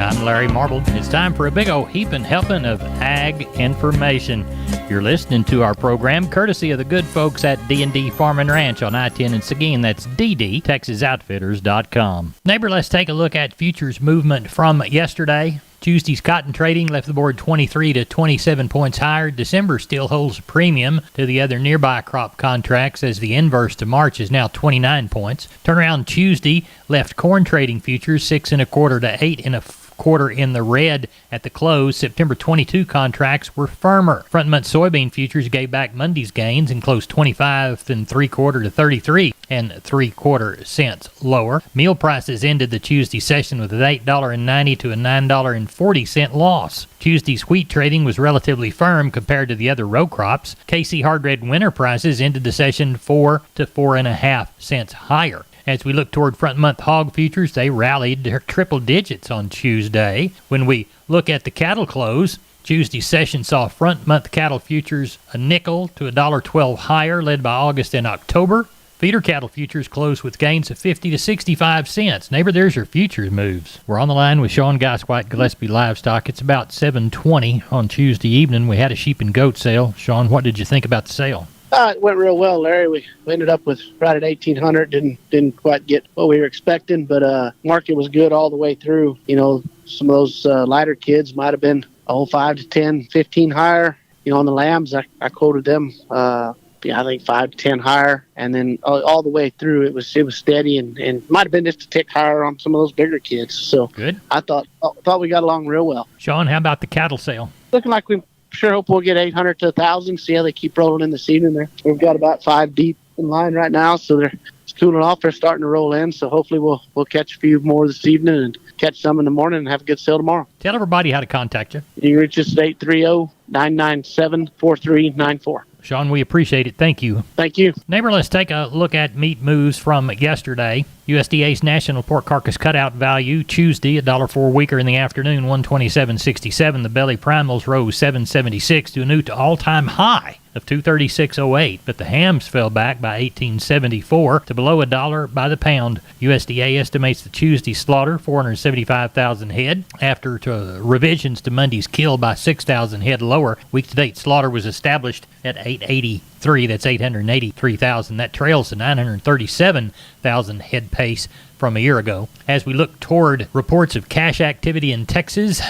I'm Larry Marble. It's time for a big old heaping helping of ag information. You're listening to our program courtesy of the good folks at D&D Farm and Ranch on I-10 in Seguin. That's DD-TexasOutfitters.com. Neighbor, let's take a look at futures movement from yesterday. Tuesday's cotton trading left the board 23 to 27 points higher. December still holds a premium to the other nearby crop contracts as the inverse to March is now 29 points. Turnaround Tuesday left corn trading futures 6 1/4 to 8 1/4 in the red at the close. September 22 contracts were firmer. Front month soybean futures gave back Monday's gains and closed 25 3/4 to 33 3/4 cents lower. Meal prices ended the Tuesday session with an $8.90 to a $9.40 loss. Tuesday's wheat trading was relatively firm compared to the other row crops. KC hard red winter prices ended the session 4 to 4.5 cents higher. As we look toward front month hog futures, they rallied their triple digits on Tuesday. When we look at the cattle close, Tuesday's session saw front month cattle futures a nickel to $1.12 higher, led by August and October. Feeder cattle futures closed with gains of 50 to 65 cents. Neighbor, there's your futures moves. We're on the line with Sean Geiswhite, Gillespie Livestock. It's about 7:20 on Tuesday evening. We had a sheep and goat sale. Sean, what did you think about the sale? It went real well, Larry. We ended up with right at 1,800. Didn't quite get what we were expecting, but market was good all the way through. You know, some of those lighter kids might have been 5 to 10, 15 higher. You know, on the lambs, I quoted them. I think 5 to 10 higher, and then all the way through it was steady, and might have been just a tick higher on some of those bigger kids. So good. I thought we got along real well. Sean, how about the cattle sale? Looking like we sure hope we'll get 800 to 1,000. See how they keep rolling in the season there. We've got about 5 deep in line right now, so they're cooling off. They're starting to roll in, so hopefully we'll catch a few more this evening and catch some in the morning and have a good sale tomorrow. Tell everybody how to contact you. You can reach us at 830-997-4394. Sean, we appreciate it. Thank you. Thank you. Neighbor, let's take a look at meat moves from yesterday. USDA's national pork carcass cutout value Tuesday, $1.04 weaker in the afternoon, $127.67. The belly primals rose $7.76 to a new all-time high of $236.08, but the hams fell back by $18.74 to below $1 by the pound. USDA estimates the Tuesday slaughter 475,000 head after revisions to Monday's kill by 6,000 head lower. Week-to-date slaughter was established at 883. That's 883,000. That trails the 937,000 head pace from a year ago. As we look toward reports of cash activity in Texas,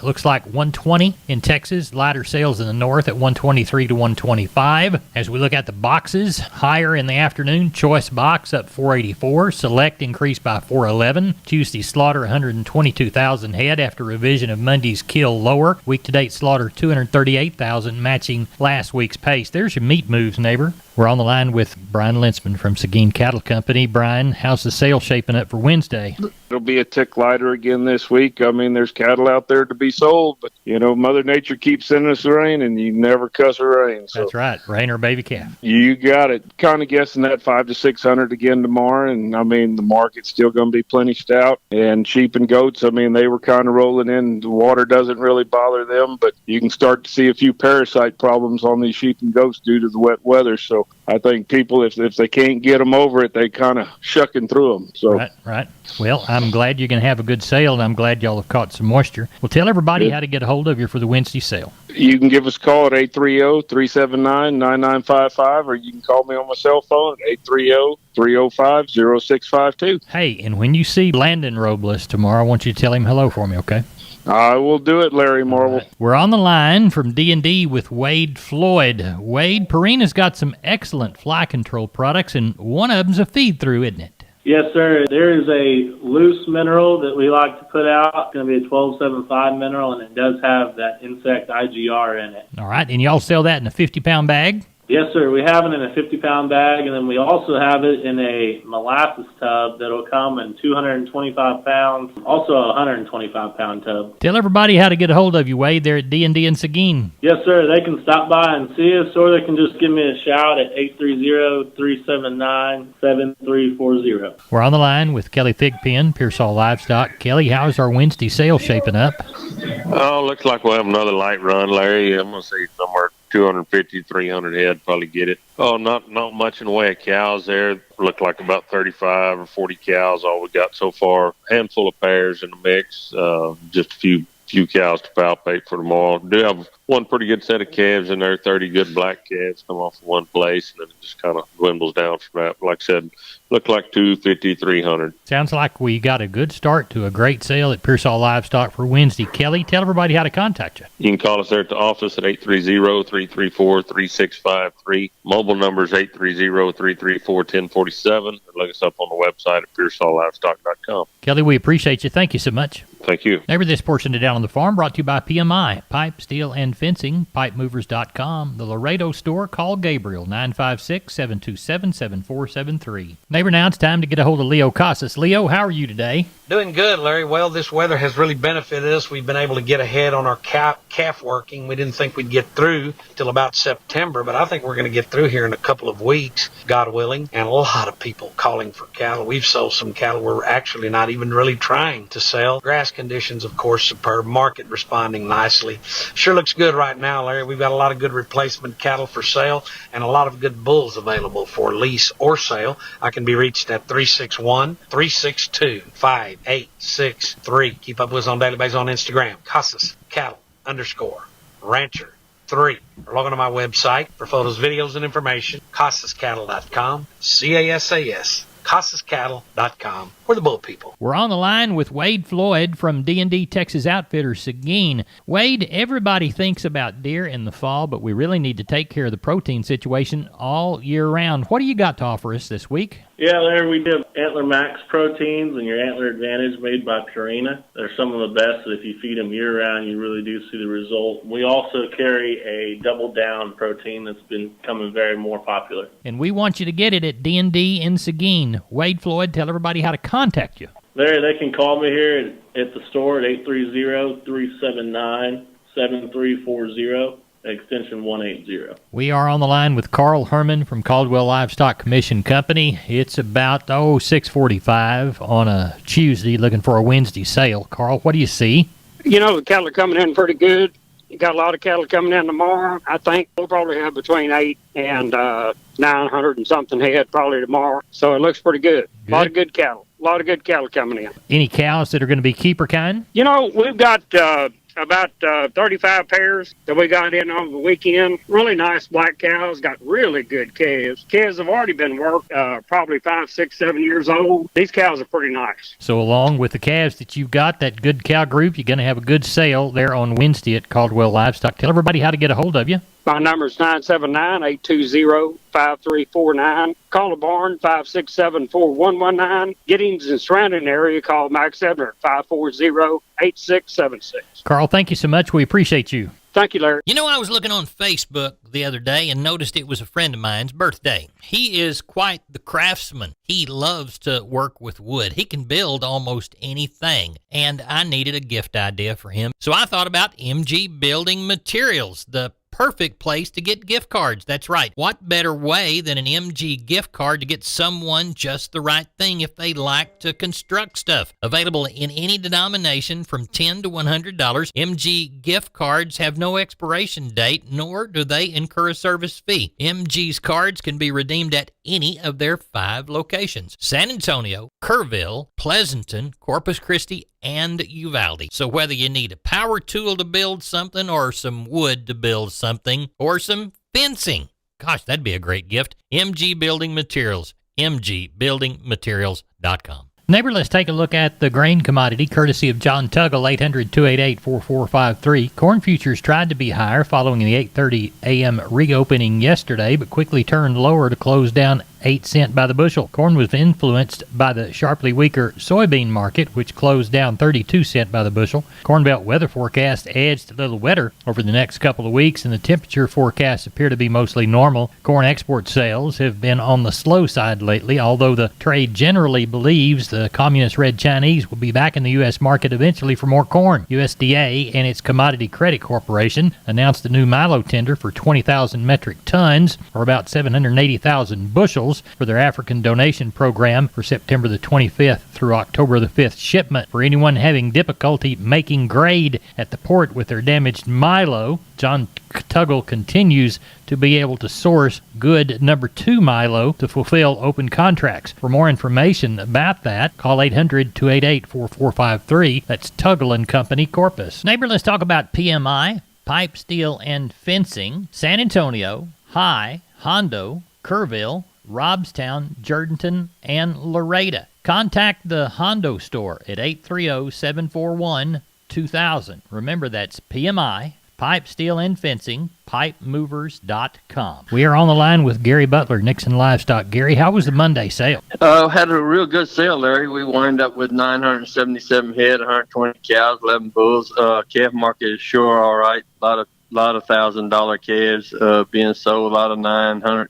looks like 120 in Texas, lighter sales in the north at 123 to 125. As we look at the boxes, higher in the afternoon, choice box up 484, select increased by 411. Tuesday slaughter 122,000 head after revision of Monday's kill lower. Week-to-date slaughter 238,000, matching last week's pace. There's your meat moves, neighbor. We're on the line with Brian Linsman from Seguin Cattle Company. Brian, how's the sale shaping up for Wednesday? It'll be a tick lighter again this week. I mean, there's cattle out there to be sold, but, you know, Mother Nature keeps sending us rain, and you never cuss a rain. So that's right, rain or baby calf. You got it. Kind of guessing that 500 to 600 again tomorrow, and, I mean, the market's still going to be plenty stout. And sheep and goats, I mean, they were kind of rolling in. The water doesn't really bother them, but you can start to see a few parasite problems on these sheep and goats due to the wet weather. So I think people, if they can't get them over it, they kind of shucking through them. So Right. Well, I'm glad you're going to have a good sale, and I'm glad y'all have caught some moisture. Well, tell everybody how to get a hold of you for the Wednesday sale. You can give us a call at 830-379-9955, or you can call me on my cell phone at 830-305-0652. Hey, and when you see Landon Robles tomorrow, I want you to tell him hello for me, okay? I will do it, Larry Marble. Right. We're on the line from D&D with Wade Floyd. Wade, Purina's got some excellent fly control products, and one of them's a feed-through, isn't it? Yes, sir. There is a loose mineral that we like to put out. It's going to be a 1275 mineral, and it does have that insect IGR in it. All right, and y'all sell that in a 50-pound bag? Yes, sir. We have it in a 50-pound bag, and then we also have it in a molasses tub that'll come in 225 pounds, also a 125-pound tub. Tell everybody how to get a hold of you, Wade, there at D&D in Seguin. Yes, sir. They can stop by and see us, or they can just give me a shout at 830-379-7340. We're on the line with Kelly Thigpen, Pearsall Livestock. Kelly, how's our Wednesday sale shaping up? Oh, looks like we'll have another light run, Larry. I'm going to say somewhere 250, 300 head, probably get it. Oh, not much in the way of cows there. Look like about 35 or 40 cows, all we got so far. Handful of pairs in the mix, just a few cows to palpate for tomorrow. Do have one pretty good set of calves in there, 30 good black calves come off of one place, and then it just kind of dwindles down from that. But like I said, look like 250, 300. Sounds like we got a good start to a great sale at Pearsall Livestock for Wednesday. Kelly, tell everybody how to contact you. You can call us there at the office at 830-334-3653. Mobile number is 830-334-1047. And look us up on the website at PearsallLivestock.com. Kelly, we appreciate you. Thank you so much. Thank you. Neighbor, this portion of Down on the Farm brought to you by PMI, Pipe, Steel, and Fencing, PipeMovers.com, the Laredo store. Call Gabriel, 956-727-7473. Neighbor, now it's time to get a hold of Leo Casas. Leo, how are you today? Doing good, Larry. Well, this weather has really benefited us. We've been able to get ahead on our calf working. We didn't think we'd get through till about September, but I think we're going to get through here in a couple of weeks, God willing, and a lot of people calling for cattle. We've sold some cattle we're actually not even really trying to sell. Grass conditions, of course, superb. Market responding nicely. Sure looks good right now, Larry. We've got a lot of good replacement cattle for sale and a lot of good bulls available for lease or sale. I can be reached at 361-362-5863. Keep up with us on daily basis on Instagram, Casas Cattle _Rancher 3. Or log on to my website for photos, videos, and information, CasasCattle.com, CASAS. CasasCattle.com. We're the bull people. We're on the line with Wade Floyd from D&D Texas Outfitters, Seguin. Wade, everybody thinks about deer in the fall, but we really need to take care of the protein situation all year round. What do you got to offer us this week? Yeah, Larry, we do Antler Max proteins and your Antler Advantage made by Purina. They're some of the best that if you feed them year-round, you really do see the result. We also carry a Double Down protein that's been becoming very more popular. And we want you to get it at D&D in Seguin. Wade Floyd, tell everybody how to contact you. Larry, they can call me here at the store at 830-379-7340. Extension 180. We are on the line with Carl Herman from Caldwell Livestock Commission Company. It's about 6:45 on a Tuesday, looking for a Wednesday sale. Carl, what do you see? You know, the cattle are coming in pretty good. You got a lot of cattle coming in tomorrow. I think we'll probably have between 8 and 900 and something head probably tomorrow. So it looks pretty good. A lot of good cattle. A lot of good cattle coming in. Any cows that are going to be keeper kind? You know, we've got about 35 pairs that we got in over the weekend. Really nice black cows, got really good calves. Calves have already been worked, probably 5, 6, 7 years old. These cows are pretty nice. So along with the calves that you've got, that good cow group, you're going to have a good sale there on Wednesday at Caldwell Livestock. Tell everybody how to get a hold of you. My number is 979-820-5349. Call the barn, 567-4119. Giddings and surrounding area, call Max Ebner at 540-8676. Carl, thank you so much. We appreciate you. Thank you, Larry. You know, I was looking on Facebook the other day and noticed it was a friend of mine's birthday. He is quite the craftsman. He loves to work with wood. He can build almost anything, and I needed a gift idea for him. So I thought about MG Building Materials, the perfect place to get gift cards. That's right. What better way than an MG gift card to get someone just the right thing if they like to construct stuff? Available in any denomination from $10 to $100. MG gift cards have no expiration date, nor do they incur a service fee. MG's cards can be redeemed at any of their 5 locations: San Antonio, Kerrville, Pleasanton, Corpus Christi, and Uvalde. So whether you need a power tool to build something, or some wood to build something, or some fencing, gosh, that'd be a great gift. MG Building Materials, mgbuildingmaterials.com. Neighbor, let's take a look at the grain commodity, courtesy of John Tuggle, 800-288-4453. Corn futures tried to be higher following the 8:30 a.m. reopening yesterday, but quickly turned lower to close down 8 cents by the bushel. Corn was influenced by the sharply weaker soybean market, which closed down 32 cents by the bushel. Corn Belt weather forecast edged a little wetter over the next couple of weeks, and the temperature forecasts appear to be mostly normal. Corn export sales have been on the slow side lately, although the trade generally believes the communist red Chinese will be back in the U.S. market eventually for more corn. USDA and its Commodity Credit Corporation announced a new milo tender for 20,000 metric tons, or about 780,000 bushels, materials for their African donation program for September the 25th through October the 5th shipment. For anyone having difficulty making grade at the port with their damaged Milo, John Tuggle continues to be able to source good number 2 Milo to fulfill open contracts. For more information about that, call 800-288-4453. That's Tuggle and Company, Corpus. Neighbor, let's talk about PMI, Pipe, Steel, and Fencing, San Antonio, High, Hondo, Kerrville, Robstown, Jourdanton, and Laredo. Contact the Hondo store at 830-741-2000. Remember, that's PMI, Pipe, Steel, and Fencing, pipemovers.com. We are on the line with Gary Butler, Nixon Livestock. Gary, how was the Monday sale? Had a real good sale, Larry. We wound up with 977 head, 120 cows, 11 bulls. Calf market is sure all right. A lot of $1,000 calves being sold, a lot of $900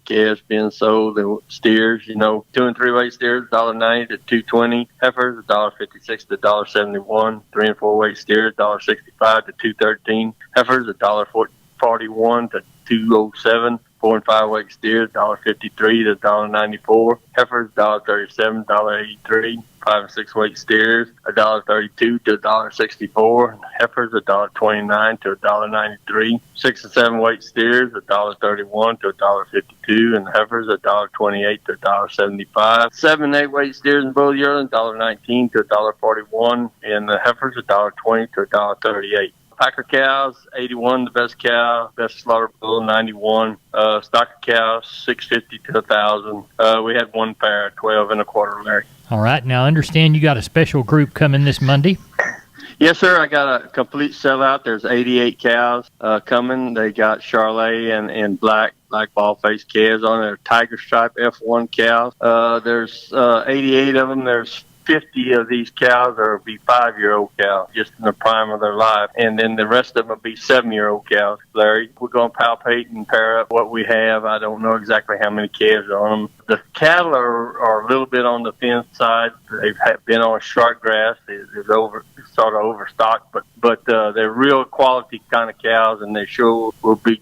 calves being sold. The steers, 2 and 3 weight steers, $1.90 to $2.20. Heifers, $1.56 to $1.71. 3 and 4 weight steers, $1.65 to $2.13. Heifers, $1.41 to $2.07. 4 and 5 weight steers, $1.53 to $1.94. Heifers, $1.37, $1.83. 5 and 6 weight steers, $1.32 to $1.64. Heifers, $1.29 to $1.93. 6 and 7 weight steers, $1.31 to $1.52, and heifers, $1.28 to $1.75. 7 and 8 weight steers and bull yearling, $1.19 to $1.41, and the heifers, $1.20 to $1.38. Packer cows, 81, the best cow. Best slaughter bull, 91. Stock of cows, 650 to 1,000. We had one pair, 12 and a quarter, Larry. All right. Now, I understand you got a special group coming this Monday. Yes, sir. I got a complete sellout. There's 88 cows coming. They got Charolais and black ball-faced calves on there. Tiger Stripe F1 cows. There's 88 of them. There's 50 of these cows will be 5-year-old cows, just in the prime of their life. And then the rest of them will be 7-year-old cows, Larry. We're going to palpate and pair up what we have. I don't know exactly how many calves are on them. The cattle are a little bit on the thin side. They've been on short grass. It's sort of overstocked, but they're real quality kind of cows, and they sure will be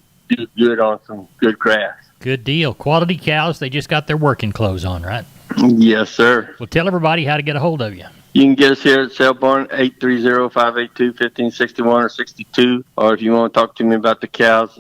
good on some good grass. Good deal. Quality cows. They just got their working clothes on, right? Yes, sir. Well, tell everybody how to get a hold of you. You can get us here at Sale Barn, 830-582-1561 or 62. Or if you want to talk to me about the cows,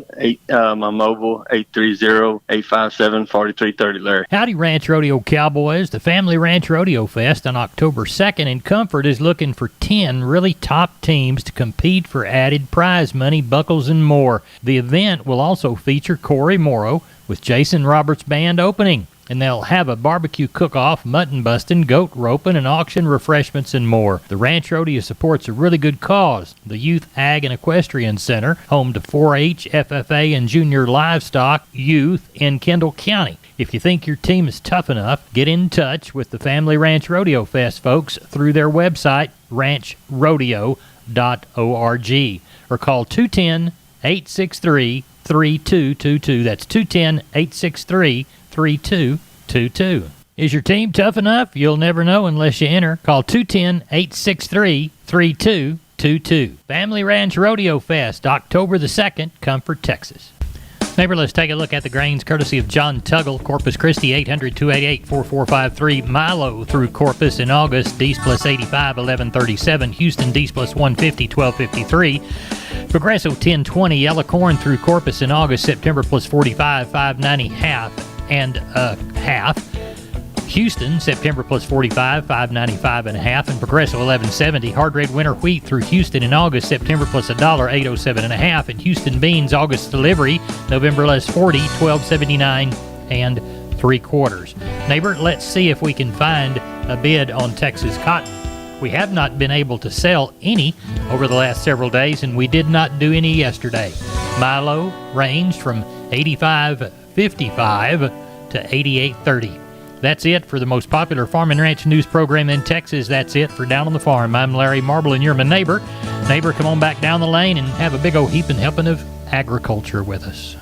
my mobile, 830-857-4330, Larry. Howdy, Ranch Rodeo Cowboys. The Family Ranch Rodeo Fest on October 2nd in Comfort is looking for 10 really top teams to compete for added prize money, buckles, and more. The event will also feature Corey Morrow with Jason Roberts Band opening. And they'll have a barbecue cook-off, mutton busting, goat roping, and auction refreshments and more. The Ranch Rodeo supports a really good cause, the Youth Ag and Equestrian Center, home to 4-H, FFA, and junior livestock youth in Kendall County. If you think your team is tough enough, get in touch with the Family Ranch Rodeo Fest folks through their website, ranchrodeo.org, or call 210-863-3222. That's 210-863-3222. Is your team tough enough? You'll never know unless you enter. Call 210-863-3222. Family Ranch Rodeo Fest, October the 2nd, Comfort, Texas. Neighbor, let's take a look at the grains courtesy of John Tuggle, Corpus Christi, 800-288-4453. Milo through Corpus in August, D's plus 85, 1137. Houston, D's plus 150, 1253. Progresso 1020, yellow corn through Corpus in August, September plus 45, 590 half and a half. Houston, September plus 45, 595 and a half, and Progresso 1170. Hard red winter wheat through Houston in August, September plus $1, 807 and a half, and Houston beans August delivery, November less 40, 1279 and 3/4. Neighbor, let's see if we can find a bid on Texas cotton. We have not been able to sell any over the last several days, and we did not do any yesterday. Milo ranged from 85.55 to 88.30. That's it for the most popular farm and ranch news program in Texas. That's it for Down on the Farm. I'm Larry Marble, and you're my neighbor. Neighbor, come on back down the lane and have a big old heaping helping of agriculture with us.